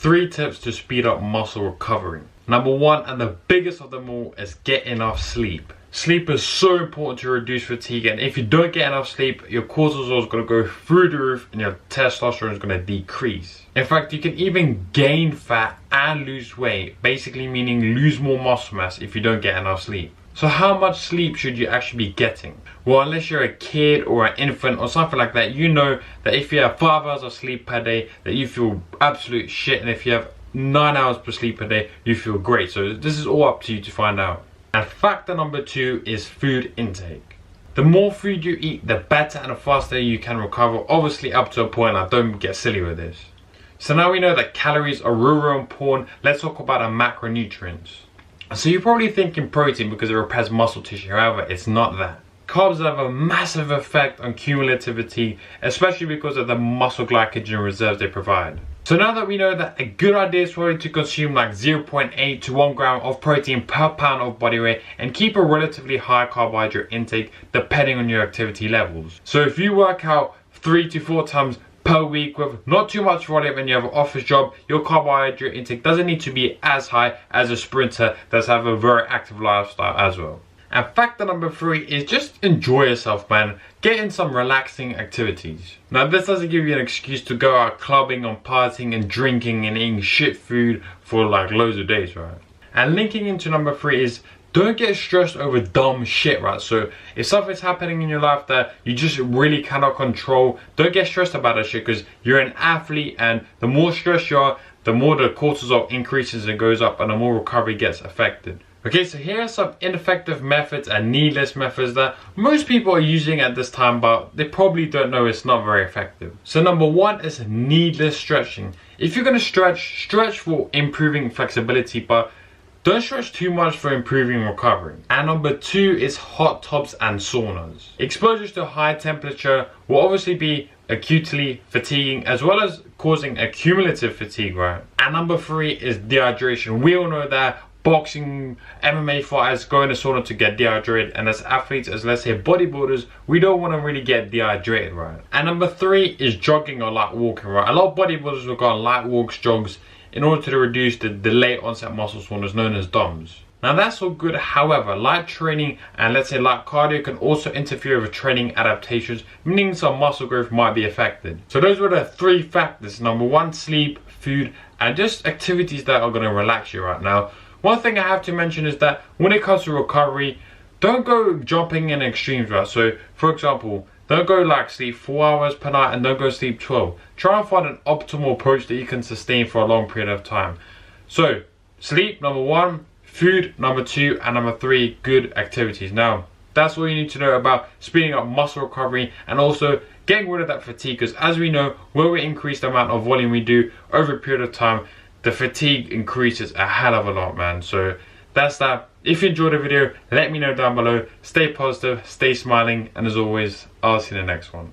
3 tips to speed up muscle recovery. Number 1, and the biggest of them all, is get enough sleep. Sleep is so important to reduce fatigue, and if you don't get enough sleep, your cortisol is going to go through the roof and your testosterone is going to decrease. In fact, you can even gain fat and lose weight, basically meaning lose more muscle mass if you don't get enough sleep. So how much sleep should you actually be getting? Well, unless you're a kid or an infant or something like that, you know that if you have 5 hours of sleep per day, that you feel absolute shit, and if you have 9 hours per sleep per day, you feel great. So this is all up to you to find out. And factor number 2 is food intake. The more food you eat, the better and the faster you can recover, obviously up to a point. Like, don't get silly with this. So now we know that calories are real important. Let's talk about the macronutrients. So you're probably thinking protein because it repairs muscle tissue. However, it's not that. Carbs have a massive effect on cumulative fatigue, especially because of the muscle glycogen reserves they provide. So now that we know that, a good idea is probably to consume like 0.8 to 1 gram of protein per pound of body weight, and keep a relatively high carbohydrate intake depending on your activity levels. So if you work out 3 to 4 times per week with not too much volume and you have an office job, your carbohydrate intake doesn't need to be as high as a sprinter that's have a very active lifestyle as well. And factor number 3 is just enjoy yourself, man. Get in some relaxing activities. Now this doesn't give you an excuse to go out clubbing and partying and drinking and eating shit food for like loads of days, right? And linking into number 3 is don't get stressed over dumb shit, right? So if something's happening in your life that you just really cannot control, don't get stressed about that shit, because you're an athlete, and the more stressed you are, the more the cortisol increases and goes up, and the more recovery gets affected. Okay, so here are some ineffective methods and needless methods that most people are using at this time, but they probably don't know it's not very effective. So number 1 is needless stretching. If you're going to stretch for improving flexibility, but don't stretch too much for improving recovery. And number 2 is hot tubs and saunas. Exposures to high temperature will obviously be acutely fatiguing, as well as causing accumulative fatigue, right? And number 3 is dehydration. We all know that boxing, MMA fighters go in the sauna to get dehydrated, and as athletes, as let's say bodybuilders, we don't want to really get dehydrated, right? And number 3 is jogging or light walking, right? A lot of bodybuilders will go on light walks, jogs, in order to reduce the delayed onset muscle soreness known as DOMS. Now that's all good, however, light training and let's say light cardio can also interfere with training adaptations, meaning some muscle growth might be affected. So those were the 3 factors. Number 1, sleep, food, and just activities that are going to relax you right now. One thing I have to mention is that when it comes to recovery, don't go jumping in extremes, right? So for example, don't go like sleep 4 hours per night and don't go sleep 12. Try and find an optimal approach that you can sustain for a long period of time. So sleep, number 1, food, number 2, and number 3, good activities. Now that's all you need to know about speeding up muscle recovery and also getting rid of that fatigue, because as we know, when we increase the amount of volume we do over a period of time, the fatigue increases a hell of a lot, man. So that's that. If you enjoyed the video, let me know down below. Stay positive, stay smiling, and as always, I'll see you in the next one.